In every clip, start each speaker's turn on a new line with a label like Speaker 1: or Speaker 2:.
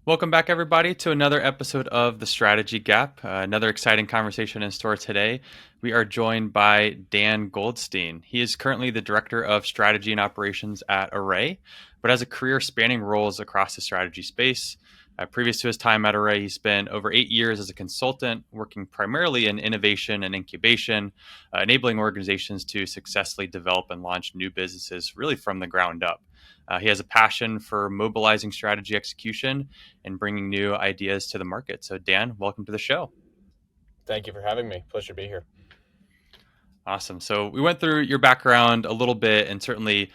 Speaker 1: Welcome back, everybody, to another episode of The Strategy Gap. Another exciting conversation in store today. We are joined by Dan Goldstein. He is currently the Director of Strategy and Operations at Array, but has a career spanning roles across the strategy space. Previous to his time at Array, he spent over 8 years as a consultant, working primarily in innovation and incubation, enabling organizations to successfully develop and launch new businesses really from the ground up. He has a passion for mobilizing strategy execution and bringing new ideas to the market. So, Dan, welcome to the show.
Speaker 2: Thank you for having me. Pleasure to be here.
Speaker 1: Awesome. So we went through your background a little bit, and certainly,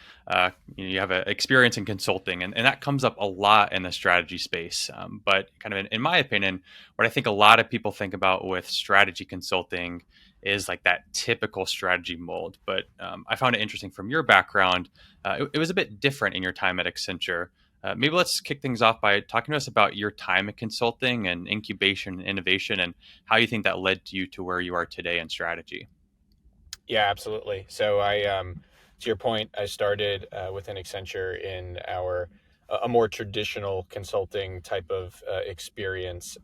Speaker 1: you have an experience in consulting, and that comes up a lot in the strategy space. But kind of in my opinion, what I think a lot of people think about with strategy consulting is like that typical strategy mold. But I found it interesting from your background. It was a bit different in your time at Accenture. Maybe let's kick things off by talking to us about your time in consulting and incubation and innovation, and how you think that led you to where you are today in strategy.
Speaker 2: Yeah, absolutely. To your point, I started within Accenture in our a more traditional consulting type of experience.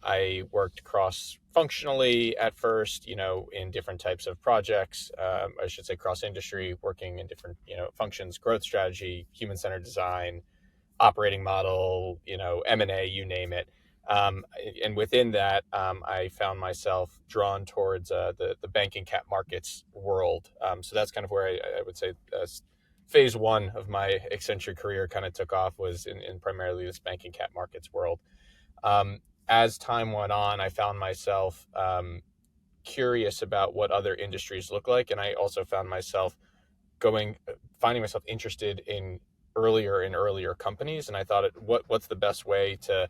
Speaker 2: I worked cross functionally at first, in different types of projects. I should say cross industry, working in different, functions, growth strategy, human centered design, operating model, M&A, you name it. And within that, I found myself drawn towards the banking cap markets world. So that's kind of where I would say phase one of my Accenture career kind of took off, was in primarily this banking cap markets world. As time went on, I found myself curious about what other industries look like, and I also found myself going finding myself interested in earlier and earlier companies. And I thought, what's the best way to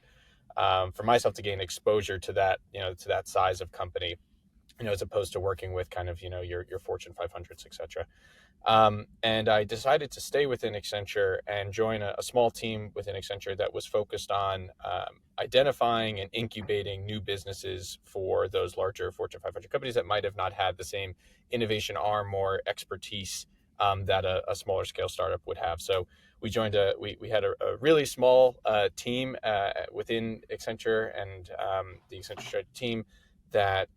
Speaker 2: for myself to gain exposure to that, to that size of company, as opposed to working with kind of, your Fortune 500s, etc. And I decided to stay within Accenture and join a small team within Accenture that was focused on identifying and incubating new businesses for those larger Fortune 500 companies that might have not had the same innovation arm or expertise that a smaller scale startup would have. So we had a really small team within Accenture, and the Accenture team that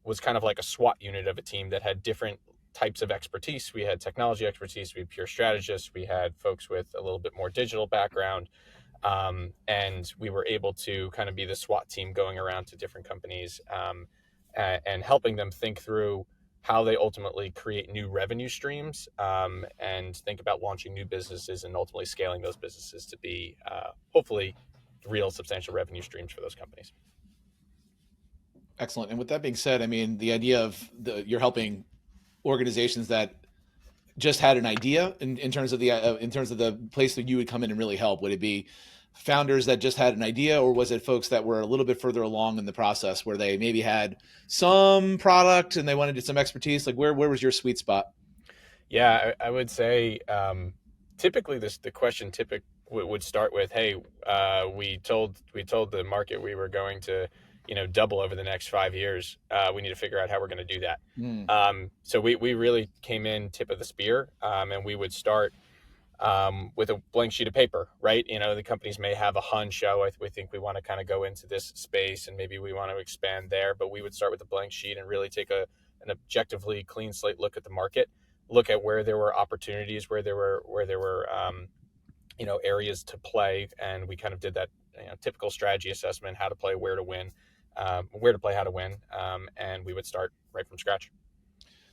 Speaker 2: was kind of like a SWAT unit of a team that had different types of expertise. We had technology expertise, we had pure strategists, we had folks with a little bit more digital background, and we were able to kind of be the SWAT team going around to different companies, and helping them think through how they ultimately create new revenue streams, and think about launching new businesses and ultimately scaling those businesses to be hopefully real substantial revenue streams for those companies.
Speaker 3: Excellent. And with that being said, I mean, the idea of you're helping organizations that just had an idea in terms of the place that you would come in and really help. Would it be founders that just had an idea, or was it folks that were a little bit further along in the process where they maybe had some product and they wanted some expertise? Like where was your sweet spot?
Speaker 2: Yeah, I would say typically the question would start with, "Hey, we told the market we were going to, double over the next 5 years. We need to figure out how we're going to do that."
Speaker 3: Mm.
Speaker 2: So we really came in tip of the spear, and we would start with a blank sheet of paper, right? The companies may have a hunch. Oh, we think we want to kind of go into this space, and maybe we want to expand there. But we would start with a blank sheet and really take an objectively clean slate look at the market, look at where there were opportunities, where there were areas to play, and we kind of did that typical strategy assessment: how to play, where to win, where to play, how to win, and we would start right from scratch.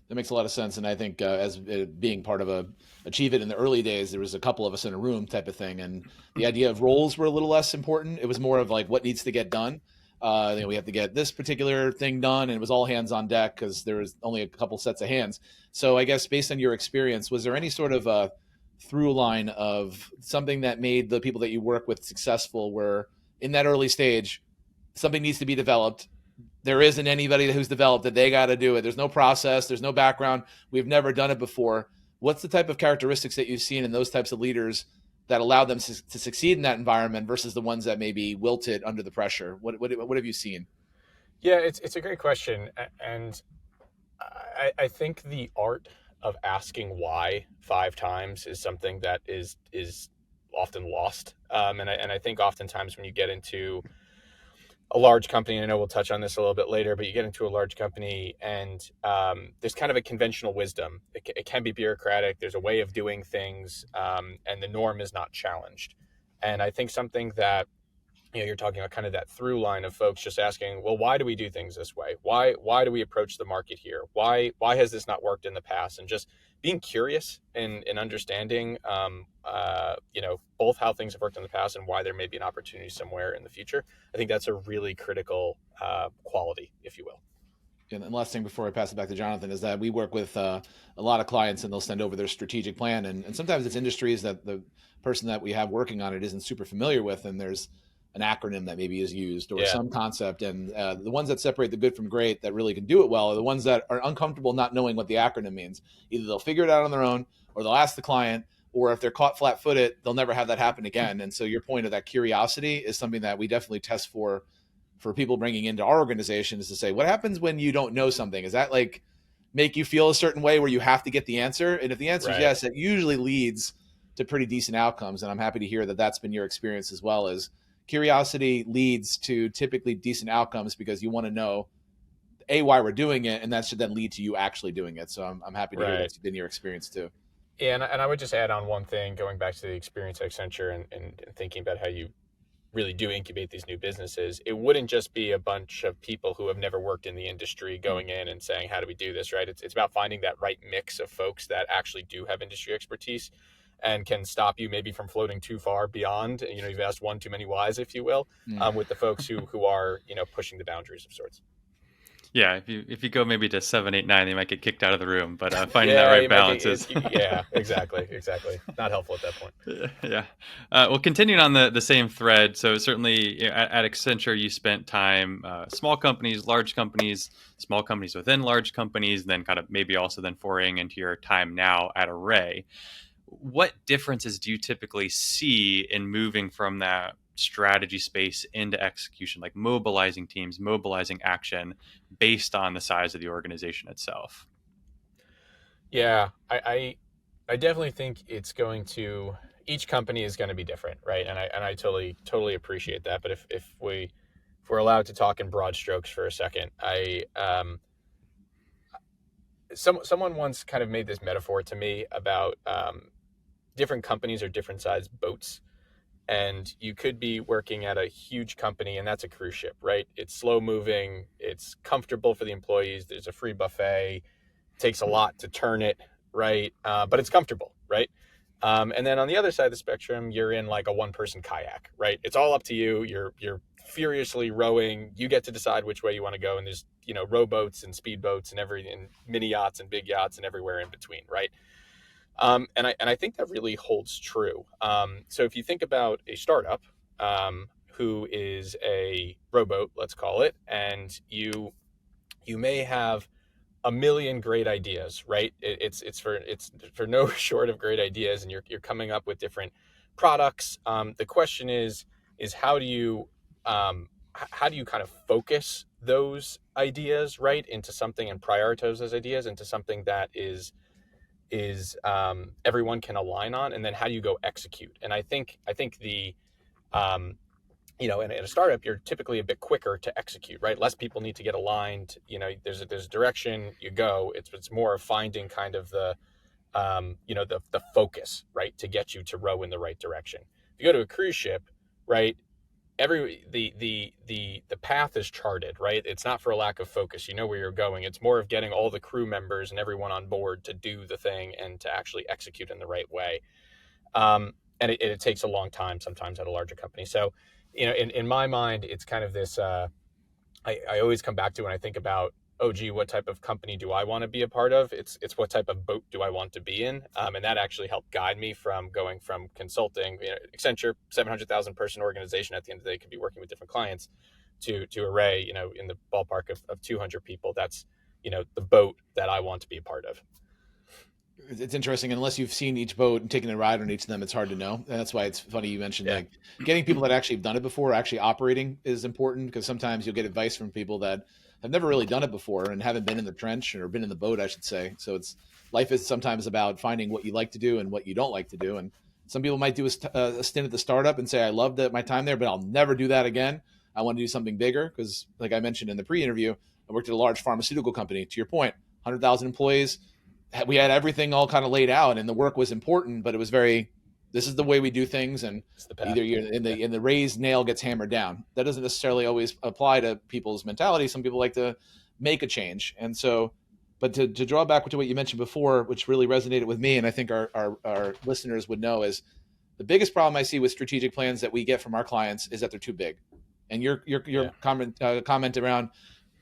Speaker 3: That makes a lot of sense. And I think as being part of Achieve It in the early days, there was a couple of us in a room type of thing. And the idea of roles were a little less important. It was more of like what needs to get done. We have to get this particular thing done. And it was all hands on deck because there was only a couple sets of hands. So I guess based on your experience, was there any sort of a through line of something that made the people that you work with successful, where in that early stage, something needs to be developed, there isn't anybody who's developed it, they got to do it, there's no process, there's no background, we've never done it before? What's the type of characteristics that you've seen in those types of leaders that allow them to succeed in that environment versus the ones that maybe wilted under the pressure? What have you seen?
Speaker 2: Yeah, it's a great question, and I think the art of asking why 5 times is something that is often lost. And I think oftentimes when you get into a large company, and I know we'll touch on this a little bit later, but you get into a large company and there's kind of a conventional wisdom. It can be bureaucratic. There's a way of doing things, and the norm is not challenged. And I think something that, you're talking about kind of that through line of folks just asking, well, why do we do things this way? Why do we approach the market here? Why has this not worked in the past? And just being curious and understanding, both how things have worked in the past and why there may be an opportunity somewhere in the future. I think that's a really critical quality, if you will.
Speaker 3: And the last thing before I pass it back to Jonathan is that we work with a lot of clients, and they'll send over their strategic plan. And sometimes it's industries that the person that we have working on it isn't super familiar with. And there's an acronym that maybe is used or some concept. And the ones that separate the good from great that really can do it well are the ones that are uncomfortable not knowing what the acronym means. Either they'll figure it out on their own, or they'll ask the client, or if they're caught flat-footed, they'll never have that happen again. And so your point of that curiosity is something that we definitely test for people bringing into our organization, is to say, what happens when you don't know something? Is that like make you feel a certain way where you have to get the answer? And if the answer is yes, it usually leads to pretty decent outcomes. And I'm happy to hear that that's been your experience as well. As curiosity leads to typically decent outcomes, because you want to know why we're doing it, and that should then lead to you actually doing it. So I'm happy to hear that's been your experience too.
Speaker 2: Yeah, and I would just add on one thing, going back to the experience at Accenture and thinking about how you really do incubate these new businesses. It wouldn't just be a bunch of people who have never worked in the industry going in and saying, how do we do this, right? It's about finding that right mix of folks that actually do have industry expertise and can stop you maybe from floating too far beyond, you've asked one too many whys, if you will, with the folks who are, pushing the boundaries of sorts.
Speaker 1: Yeah, if you go maybe to 7, 8, 9, they might get kicked out of the room. But finding that right balance is
Speaker 2: exactly not helpful at that point.
Speaker 1: Yeah. Well, continuing on the same thread. So certainly at Accenture, you spent time small companies, large companies, small companies within large companies, and then kind of maybe also then foraying into your time now at Array. What differences do you typically see in moving from that strategy space into execution, like mobilizing teams, mobilizing action based on the size of the organization itself?
Speaker 2: Yeah, I definitely think it's going to, each company is going to be different, right? And I totally appreciate that. But if we're allowed to talk in broad strokes for a second, someone once kind of made this metaphor to me about different companies are different sized boats. And you could be working at a huge company, and that's a cruise ship, right? It's slow moving, it's comfortable for the employees, there's a free buffet, it takes a lot to turn it, right? But it's comfortable, right? And then on the other side of the spectrum, you're in like a one-person kayak, right? It's all up to you. You're furiously rowing. You get to decide which way you want to go. And there's rowboats and speedboats and mini yachts and big yachts and everywhere in between, right? And I think that really holds true. So if you think about a startup who is a rowboat, let's call it, and you may have a million great ideas, right? It's for no short of great ideas, and you're coming up with different products. The question is how do you kind of focus those ideas, right, into something, and prioritize those ideas into something that is everyone can align on, and then how do you go execute? And I think the in a startup, you're typically a bit quicker to execute, right? Less people need to get aligned. There's a direction you go. It's more of finding kind of the focus, right, to get you to row in the right direction. If you go to a cruise ship, right, the path is charted, right? It's not for a lack of focus. You know where you're going. It's more of getting all the crew members and everyone on board to do the thing and to actually execute in the right way. And it takes a long time sometimes at a larger company. So, in my mind, it's kind of this, I always come back to when I think about, oh, gee, what type of company do I want to be a part of? It's what type of boat do I want to be in? And that actually helped guide me from going from consulting, Accenture, 700,000 person organization, at the end of the day, could be working with different clients, to Array, in the ballpark of 200 people. That's, the boat that I want to be a part of.
Speaker 3: It's interesting. Unless you've seen each boat and taken a ride on each of them, it's hard to know. And that's why it's funny you mentioned like getting people that actually have done it before, actually operating, is important, because sometimes you'll get advice from people that have never really done it before and haven't been in the trench, or been in the boat, I should say. So life is sometimes about finding what you like to do and what you don't like to do. And Some people might do a stint at the startup and say, I loved my time there, but I'll never do that again. I want to do something bigger because, like I mentioned in the pre-interview, I worked at a large pharmaceutical company. To your point, 100,000 employees. We had everything all kind of laid out, and the work was important, but it was very, this is the way we do things, and either you're in the raised nail gets hammered down. That doesn't necessarily always apply to people's mentality. Some people like to make a change, and so. But to draw back to what you mentioned before, which really resonated with me, and I think our listeners would know, is the biggest problem I see with strategic plans that we get from our clients is that they're too big. And your comment around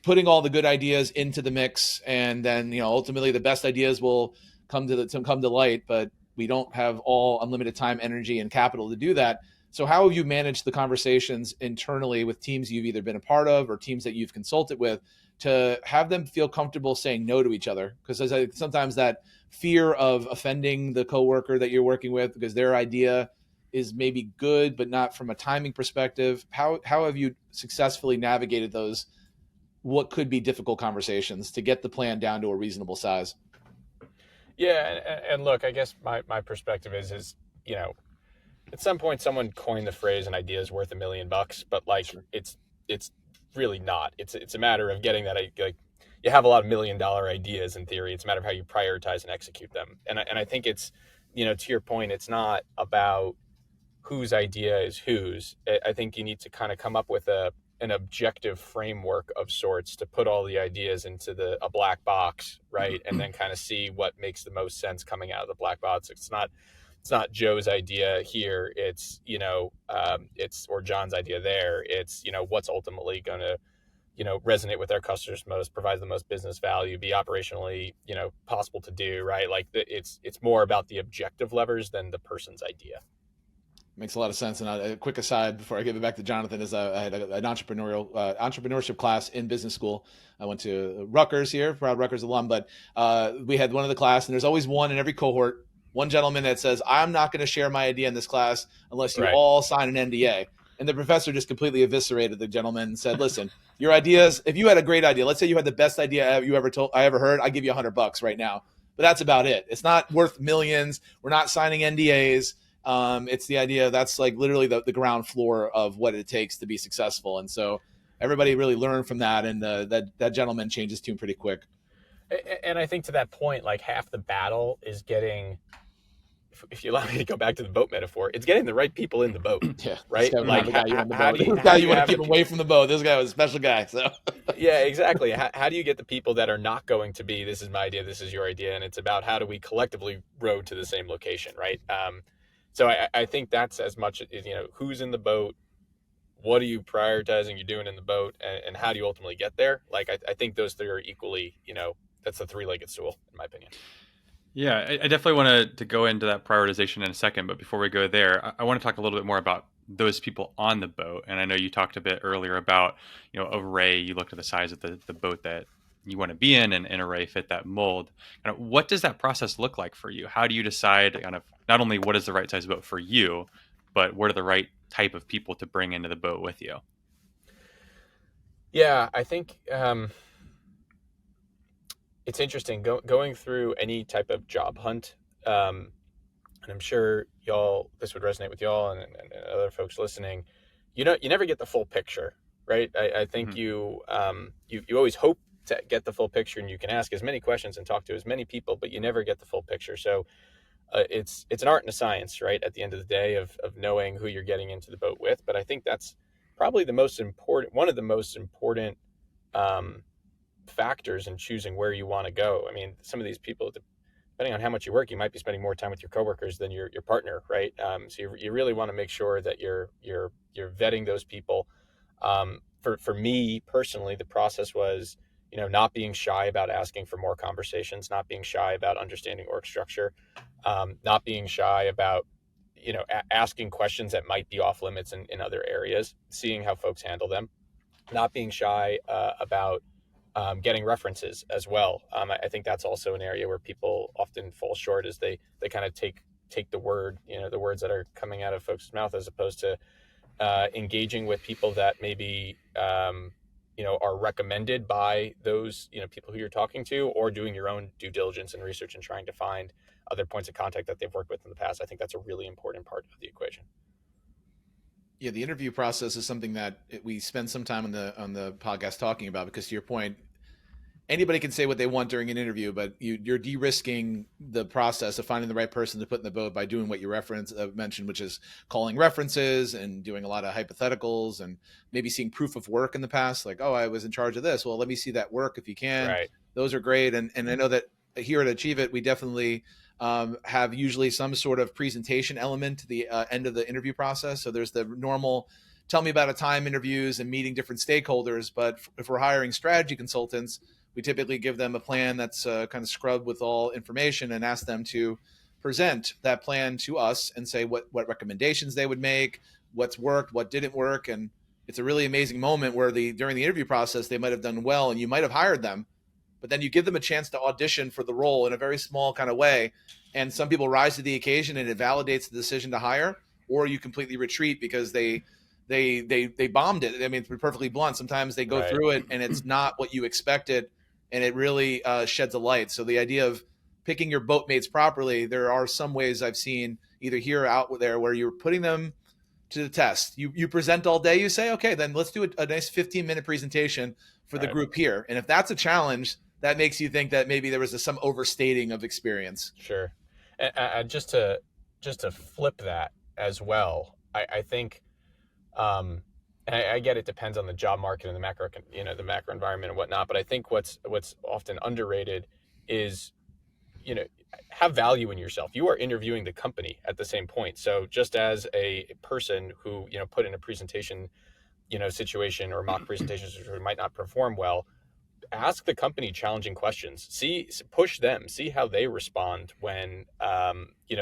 Speaker 3: putting all the good ideas into the mix, and then ultimately the best ideas will come to light, but we don't have all unlimited time, energy, and capital to do that. So how have you managed the conversations internally with teams you've either been a part of or teams that you've consulted with to have them feel comfortable saying no to each other? Because sometimes that fear of offending the coworker that you're working with because their idea is maybe good, but not from a timing perspective. How have you successfully navigated those, what could be difficult conversations to get the plan down to a reasonable size?
Speaker 2: Yeah. And look, I guess my perspective is, at some point someone coined the phrase an idea is worth $1 million, but like, sure. It's really not. It's a matter of getting that, like, you have a lot of $1 million ideas in theory. It's a matter of how you prioritize and execute them. And I think it's, to your point, it's not about whose idea is whose. I think you need to kind of come up with an objective framework of sorts to put all the ideas into a black box, right? And then kind of see what makes the most sense coming out of the black box. It's not Joe's idea here. It's, or John's idea there. It's, what's ultimately going to, resonate with our customers most, provide the most business value, be operationally, possible to do, right? Like it's more about the objective levers than the person's idea.
Speaker 3: Makes a lot of sense. And a quick aside before I give it back to Jonathan is I had an entrepreneurship class in business school. I went to Rutgers here, proud Rutgers alum, but we had one of the class, and there's always one in every cohort, one gentleman that says, I'm not going to share my idea in this class unless you all sign an NDA. And the professor just completely eviscerated the gentleman and said, listen, your ideas, if you had a great idea, let's say you had the best idea I ever heard, I give you $100 right now. But that's about it. It's not worth millions. We're not signing NDAs. It's the idea that's like literally the ground floor of what it takes to be successful. And so everybody really learned from that. And that gentleman changed his tune pretty quick.
Speaker 2: And I think to that point, like half the battle is getting, if you allow me to go back to the boat metaphor, it's getting the right people in the boat.
Speaker 3: Yeah,
Speaker 2: right. Like
Speaker 3: how do you want to keep away from the boat? This guy was a special guy. So
Speaker 2: yeah, exactly. How do you get the people that are not going to be, this is my idea, this is your idea, and it's about how do we collectively row to the same location, right? So I think that's as much as, who's in the boat, what are you prioritizing you're doing in the boat, and how do you ultimately get there? Like, I think those three are equally, that's the three-legged stool, in my opinion.
Speaker 1: Yeah, I definitely want to go into that prioritization in a second. But before we go there, I want to talk a little bit more about those people on the boat. And I know you talked a bit earlier about, array. You looked at the size of the boat that you want to be in, and array fit that mold. Kind of, what does that process look like for you? How do you decide kind of not only what is the right size boat for you, but what are the right type of people to bring into the boat with you?
Speaker 2: Yeah, I think it's interesting going through any type of job hunt. And I'm sure this would resonate with y'all and other folks listening. You never get the full picture, right? I think you always hope to get the full picture, and you can ask as many questions and talk to as many people, but you never get the full picture. So it's an art and a science, right? At the end of the day, of knowing who you're getting into the boat with. But I think that's probably one of the most important factors in choosing where you want to go. I mean, some of these people, depending on how much you work, you might be spending more time with your coworkers than your partner, right? So you really want to make sure that you're vetting those people. For me personally, the process was, not being shy about asking for more conversations, not being shy about understanding org structure, not being shy about, asking questions that might be off limits in other areas, seeing how folks handle them, not being shy about getting references as well. I think that's also an area where people often fall short, is they kind of take the word, the words that are coming out of folks' mouth, as opposed to engaging with people that maybe are recommended by those people who you're talking to, or doing your own due diligence and research and trying to find other points of contact that they've worked with in the past. I think that's a really important part of the equation.
Speaker 3: Yeah, the interview process is something that we spend some time on the podcast talking about, because to your point, anybody can say what they want during an interview, but you're de-risking the process of finding the right person to put in the boat by doing what you mentioned, which is calling references and doing a lot of hypotheticals and maybe seeing proof of work in the past. Like, oh, I was in charge of this. Well, let me see that work if you can.
Speaker 2: Right.
Speaker 3: Those are great. And I know that here at Achieve It, we definitely have usually some sort of presentation element to the end of the interview process. So there's the normal tell me about a time interviews and meeting different stakeholders. But if we're hiring strategy consultants, we typically give them a plan that's kind of scrubbed with all information and ask them to present that plan to us and say what recommendations they would make, what's worked, what didn't work. And it's a really amazing moment where during the interview process, they might have done well and you might have hired them, but then you give them a chance to audition for the role in a very small kind of way. And some people rise to the occasion and it validates the decision to hire, or you completely retreat because they bombed it. I mean, to be perfectly blunt, sometimes they go
Speaker 2: Right.
Speaker 3: through it and it's not what you expected, and it really sheds a light. So the idea of picking your boatmates properly, there are some ways I've seen either here or out there where you're putting them to the test. You present all day, you say, okay, then let's do a nice 15-minute presentation for the
Speaker 2: Right.
Speaker 3: group here. And if that's a challenge, that makes you think that maybe there was some overstating of experience.
Speaker 2: Sure. And just to flip that as well, I think, and I get it depends on the job market and the macro, the macro environment and whatnot. But I think what's often underrated is, have value in yourself. You are interviewing the company at the same point. So just as a person who, put in a presentation, situation or mock presentations which might not perform well, ask the company challenging questions. Push them. See how they respond when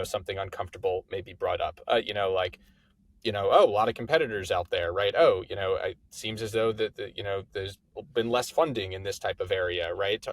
Speaker 2: something uncomfortable may be brought up. Oh, a lot of competitors out there, right? Oh, it seems as though that there's been less funding in this type of area, right?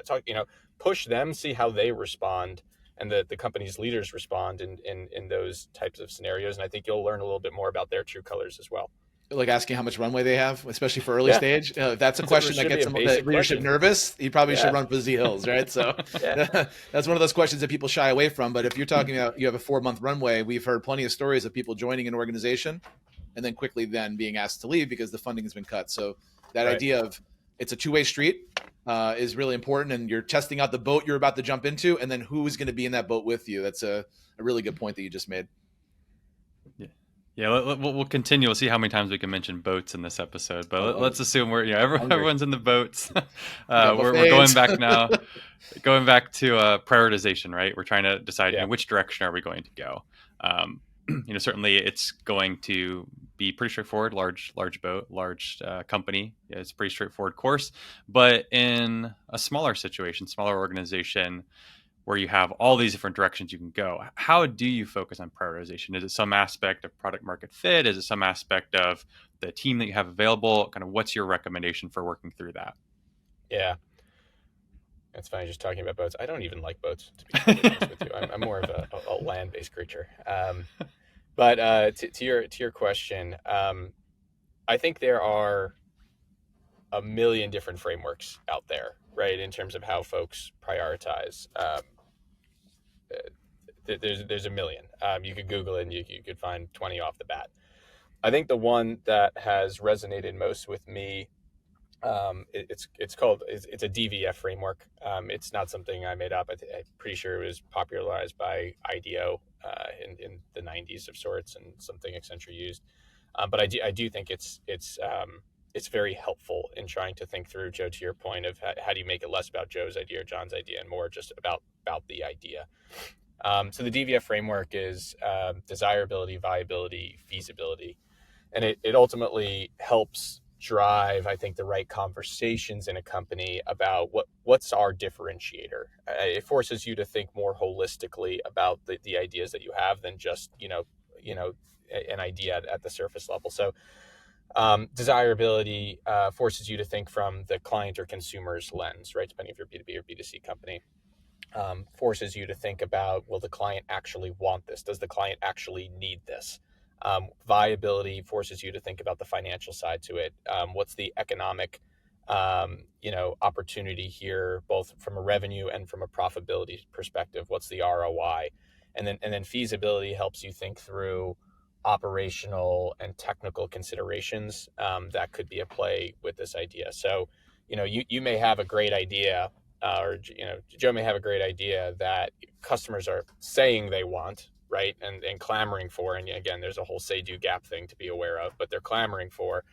Speaker 2: Push them, see how they respond, and the company's leaders respond in those types of scenarios, and I think you'll learn a little bit more about their true colors as well.
Speaker 3: Like asking how much runway they have, especially for early
Speaker 2: Yeah.
Speaker 3: stage. If that's a question that gets the leadership
Speaker 2: question.
Speaker 3: nervous, you probably should
Speaker 2: Yeah.
Speaker 3: run for Z Hills, right? So
Speaker 2: Yeah.
Speaker 3: that's one of those questions that people shy away from. But if you're talking about you have a 4-month runway, we've heard plenty of stories of people joining an organization and then quickly then being asked to leave because the funding has been cut. So that
Speaker 2: Right.
Speaker 3: idea of it's a two-way street is really important, and you're testing out the boat you're about to jump into, and then who is going to be in that boat with you. That's a really good point that you just made.
Speaker 1: Yeah, we'll continue. We'll see how many times we can mention boats in this episode, but let's assume everyone's in the boats. We're going back now, going back to prioritization, right? We're trying to decide which direction are we going to go. Certainly it's going to be pretty straightforward. Large boat, large company. It's a pretty straightforward course. But in a smaller situation, smaller organization, where you have all these different directions you can go, how do you focus on prioritization? Is it some aspect of product market fit? Is it some aspect of the team that you have available? Kind of what's your recommendation for working through that?
Speaker 2: Yeah. It's funny just talking about boats. I don't even like boats, to be completely honest with you. I'm more of a land-based creature. But to your question, I think there are a million different frameworks out there, right, in terms of how folks prioritize. There's a million. You could Google it and you could find 20 off the bat. I think the one that has resonated most with me, it's a DVF framework. It's not something I made up. I'm pretty sure it was popularized by IDEO in the 90s of sorts, and something Accenture used. But I do think it's very helpful in trying to think through, Joe, to your point of how do you make it less about Joe's idea or John's idea and more just about the idea. So the DVF framework is desirability, viability, feasibility. And it ultimately helps drive, I think, the right conversations in a company about what's our differentiator. It forces you to think more holistically about the ideas that you have than just, an idea at the surface level. So desirability forces you to think from the client or consumer's lens, right? Depending if you're a B2B or B2C company. Forces you to think about, will the client actually want this? Does the client actually need this? Viability forces you to think about the financial side to it. What's the economic opportunity here, both from a revenue and from a profitability perspective. What's the ROI? And then feasibility helps you think through operational and technical considerations that could be at play with this idea. So, you may have a great idea, or Joe may have a great idea that customers are saying they want, right, and clamoring for. And again, there's a whole say do gap thing to be aware of, but they're clamoring for.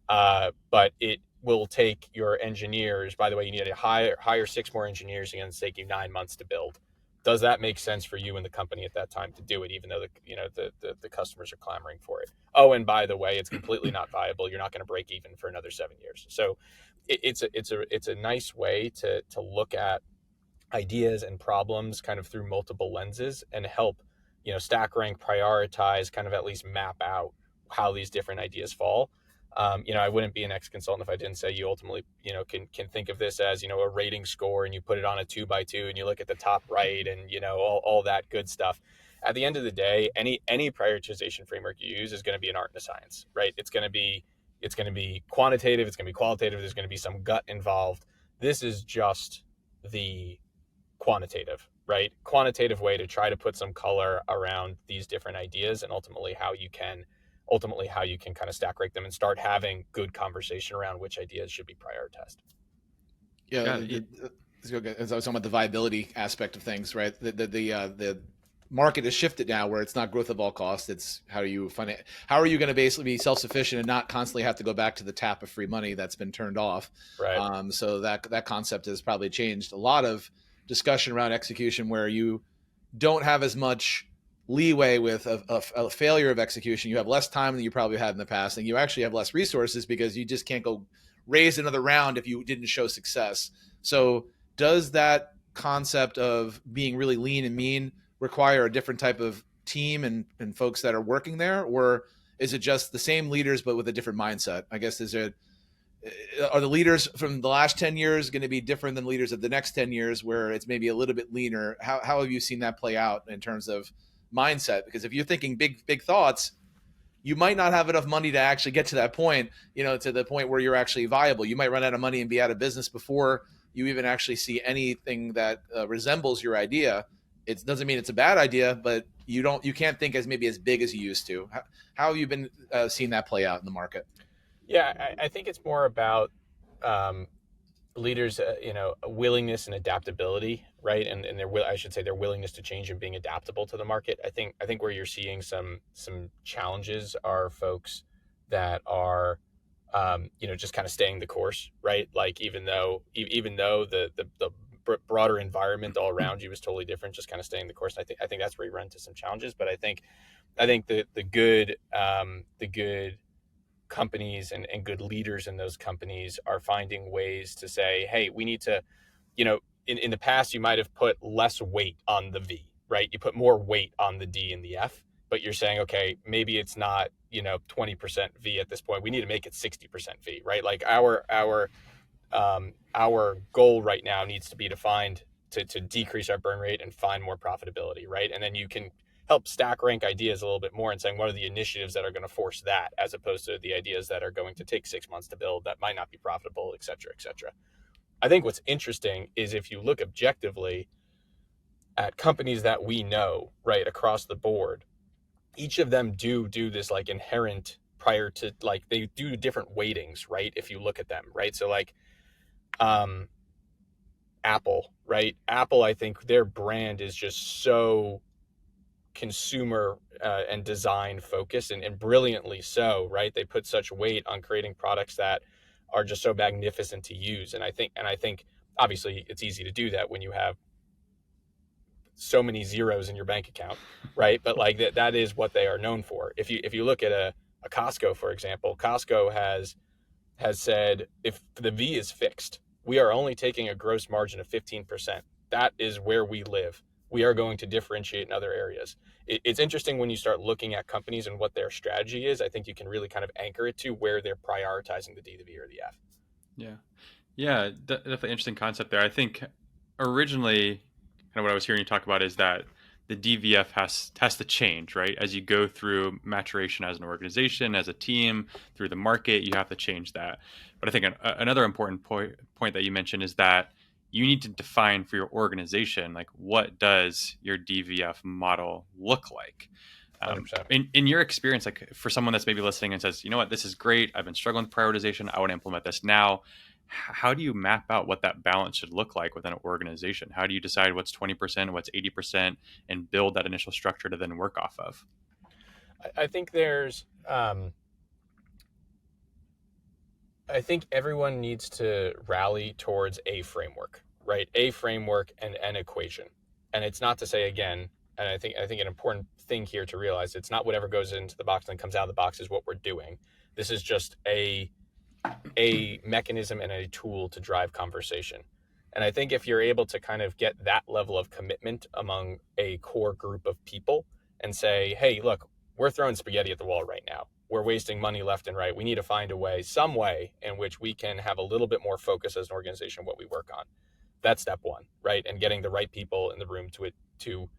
Speaker 2: But it will take your engineers. By the way, you need to hire 6 more engineers, and it's taking 9 months to build. Does that make sense for you and the company at that time to do it, even though the customers are clamoring for it? Oh, and by the way, it's completely not viable. You're not going to break even for another 7 years. So it's a nice way to look at ideas and problems kind of through multiple lenses and help stack rank, prioritize, kind of at least map out how these different ideas fall. I wouldn't be an ex consultant if I didn't say you ultimately can think of this as a rating score, and you put it on a 2x2 and you look at the top right, and all that good stuff. At the end of the day, any prioritization framework you use is going to be an art and a science, right? It's going to be quantitative, it's going to be qualitative, there's going to be some gut involved. This is just the quantitative way to try to put some color around these different ideas, and ultimately how you can kind of stack rank them and start having good conversation around which ideas should be prioritized.
Speaker 3: Yeah, as I was talking about the viability aspect of things, right? The market has shifted now where it's not growth at all costs. It's how are you going to basically be self-sufficient and not constantly have to go back to the tap of free money that's been turned off.
Speaker 2: Right.
Speaker 3: So that concept has probably changed. A lot of discussion around execution where you don't have as much leeway with a failure of execution. You have less time than you probably had in the past, and you actually have less resources because you just can't go raise another round if you didn't show success. So does that concept of being really lean and mean require a different type of team and folks that are working there, or is it just the same leaders but with a different mindset? I guess are the leaders from the last 10 years going to be different than leaders of the next 10 years where it's maybe a little bit leaner? How have you seen that play out in terms of mindset? Because if you're thinking big thoughts, you might not have enough money to actually get to that point, to the point where you're actually viable. You might run out of money and be out of business before you even actually see anything that resembles your idea. It doesn't mean it's a bad idea, but you can't think as maybe as big as you used to. How have you been seeing that play out in the market?
Speaker 2: Yeah, I think it's more about leaders, willingness and adaptability, right? And I should say their willingness to change and being adaptable to the market. I think where you're seeing some challenges are folks that are, just kind of staying the course, right? Like even though the broader environment all around you is totally different, just kind of staying the course. I think that's where you run into some challenges. But I think the good companies and good leaders in those companies are finding ways to say, hey, we need to, in the past, you might have put less weight on the V, right? You put more weight on the D and the F, but you're saying, okay, maybe it's not, 20% V at this point. We need to make it 60% V, right? Like our goal right now needs to be to decrease our burn rate and find more profitability, right? And then you can help stack rank ideas a little bit more and saying what are the initiatives that are going to force that, as opposed to the ideas that are going to take 6 months to build that might not be profitable, et cetera, et cetera. I think what's interesting is if you look objectively at companies that we know, right, across the board, each of them do this like inherent prior to, like, they do different weightings, right? If you look at them, right? So like um Apple, right? Apple, I think their brand is just so consumer and design focused, and brilliantly so, right? They put such weight on creating products that are just so magnificent to use. And I think obviously it's easy to do that when you have so many zeros in your bank account, right? But like that is what they are known for. If you look at a Costco, for example, Costco has said if the V is fixed, we are only taking a gross margin of 15%. That is where we live. We are going to differentiate in other areas. It's interesting when you start looking at companies and what their strategy is. I think you can really kind of anchor it to where they're prioritizing the D, the V, or the F.
Speaker 1: Yeah. Yeah, definitely interesting concept there. I think originally, kind of what I was hearing you talk about is that the DVF has to change, right? As you go through maturation as an organization, as a team, through the market, you have to change that. But I think another important point that you mentioned is that you need to define for your organization, like, what does your DVF model look like?
Speaker 2: 100%.
Speaker 1: In your experience, like, for someone that's maybe listening and says, you know what, this is great, I've been struggling with prioritization, I want to implement this now. How do you map out what that balance should look like within an organization? How do you decide what's 20%, what's 80%, and build that initial structure to then work off of?
Speaker 2: I think I think everyone needs to rally towards a framework, right? A framework and an equation. And it's not to say, again, and I think an important thing here to realize, it's not whatever goes into the box and comes out of the box is what we're doing. This is just a mechanism and a tool to drive conversation. And I think if you're able to kind of get that level of commitment among a core group of people and say, hey, look, we're throwing spaghetti at the wall right now. We're wasting money left and right. We need to find a way, some way in which we can have a little bit more focus as an organization what we work on. That's step one, right? And getting the right people in the room to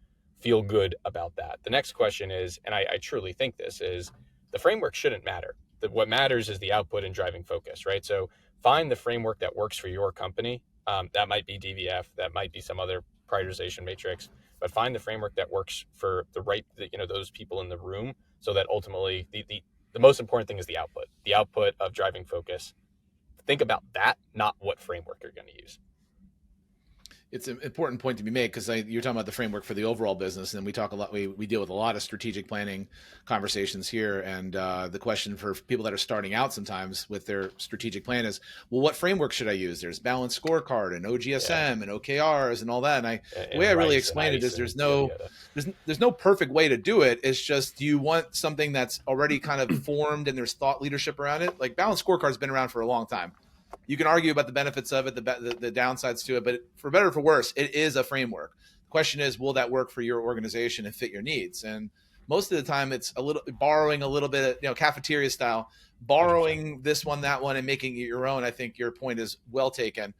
Speaker 2: feel good about that. The next question is, and I truly think this is, the framework shouldn't matter. What matters is the output and driving focus, right? So find the framework that works for your company. That might be DVF, that might be some other prioritization matrix, but find the framework that works for those people in the room, so that ultimately the most important thing is the output of driving focus. Think about that, not what framework you're going to use.
Speaker 3: It's an important point to be made, because you're talking about the framework for the overall business, and we talk a lot. We deal with a lot of strategic planning conversations here, and the question for people that are starting out sometimes with their strategic plan is, well, what framework should I use? There's balanced scorecard and OGSM and OKRs and all that. And the way I really explain it is, there's no perfect way to do it. It's just, do you want something that's already kind of formed and there's thought leadership around it? Like, balanced scorecard has been around for a long time. You can argue about the benefits of it, the downsides to it, but for better or for worse, it is a framework. The question is, will that work for your organization and fit your needs? And most of the time, it's borrowing a little bit of, cafeteria style, borrowing 100%. This one, that one, and making it your own. I think your point is well taken,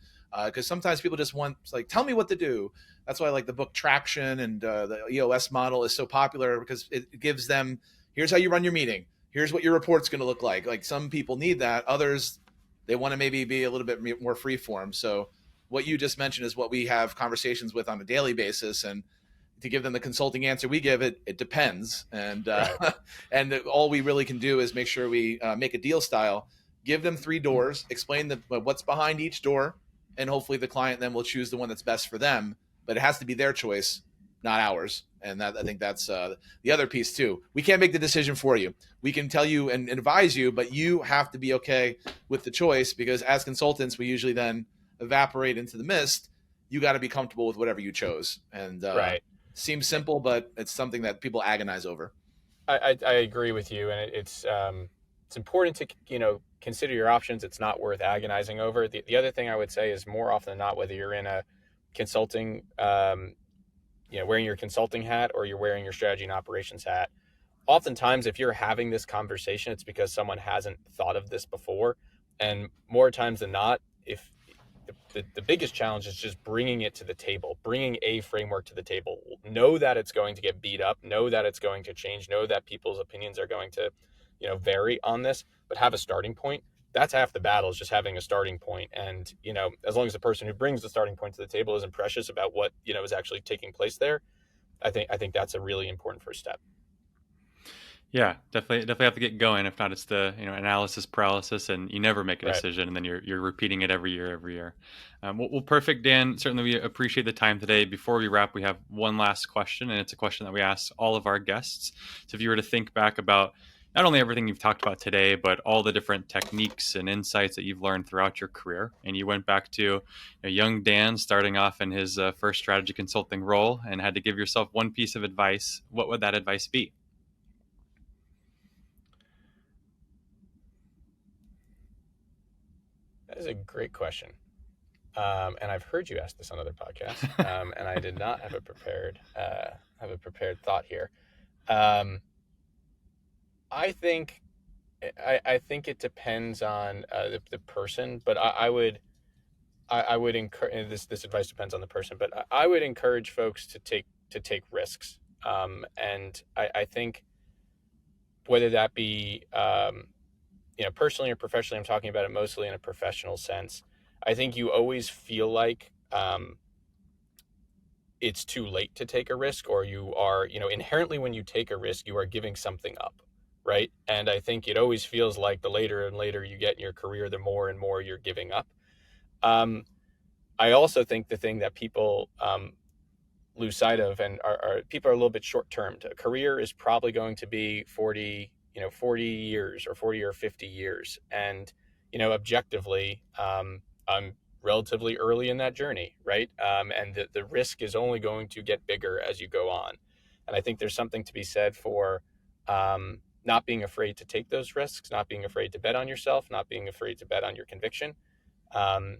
Speaker 3: because sometimes people just want, like, tell me what to do. That's why I like the book Traction, and the EOS model is so popular, because it gives them, here's how you run your meeting. Here's what your report's going to look like. Like, some people need that. Others, they want to maybe be a little bit more free form. So what you just mentioned is what we have conversations with on a daily basis. And to give them the consulting answer we give, it depends. And
Speaker 2: Right.
Speaker 3: And all we really can do is make sure we make a deal style, give them 3 doors, explain what's behind each door, and hopefully the client then will choose the one that's best for them. But it has to be their choice, not ours. And I think that's the other piece too. We can't make the decision for you. We can tell you and advise you, but you have to be okay with the choice, because as consultants, we usually then evaporate into the mist. You got to be comfortable with whatever you chose. And
Speaker 2: Right.
Speaker 3: Seems simple, but it's something that people agonize over.
Speaker 2: I agree with you, and it's important to consider your options. It's not worth agonizing over. The other thing I would say is, more often than not, whether you're in a consulting wearing your consulting hat or you're wearing your strategy and operations hat, oftentimes if you're having this conversation, it's because someone hasn't thought of this before. And more times than not, if the biggest challenge is just bringing it to the table, bringing a framework to the table. Know that it's going to get beat up, know that it's going to change, know that people's opinions are going to vary on this, but have a starting point. That's half the battle, is just having a starting point. And, as long as the person who brings the starting point to the table isn't precious about what, is actually taking place there, I think that's a really important first step.
Speaker 1: Yeah, definitely have to get going. If not, it's the analysis paralysis, and you never make a decision, and then you're repeating it every year. Well, perfect, Dan. Certainly, we appreciate the time today. Before we wrap, we have one last question, and it's a question that we ask all of our guests. So, if you were to think back about not only everything you've talked about today, but all the different techniques and insights that you've learned throughout your career, and you went back to young Dan starting off in his first strategy consulting role, and had to give yourself one piece of advice, what would that advice be?
Speaker 2: That is a great question. And I've heard you ask this on other podcasts, and I did not have a prepared thought here. I think it depends on the person, but I would encourage, this advice depends on the person, but I would encourage folks to take to take risks. And I think whether that be personally or professionally, I'm talking about it mostly in a professional sense. I think you always feel like it's too late to take a risk, or you are, inherently when you take a risk, you are giving something up, right? And I think it always feels like the later and later you get in your career, the more and more you're giving up. Um, I also think the thing that people lose sight of, and people are a little bit short termed. A career is probably going to be 40 years or 40 or 50 years. And, objectively, I'm relatively early in that journey, right? And the risk is only going to get bigger as you go on. And I think there's something to be said for not being afraid to take those risks, not being afraid to bet on yourself, not being afraid to bet on your conviction. And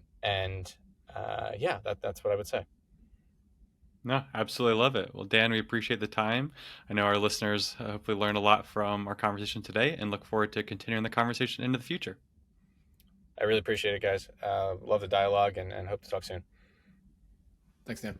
Speaker 2: that's what I would say.
Speaker 1: No, absolutely love it. Well, Dan, we appreciate the time. I know our listeners hopefully learned a lot from our conversation today and look forward to continuing the conversation into the future.
Speaker 2: I really appreciate it, guys. Love the dialogue and hope to talk soon.
Speaker 3: Thanks, Dan.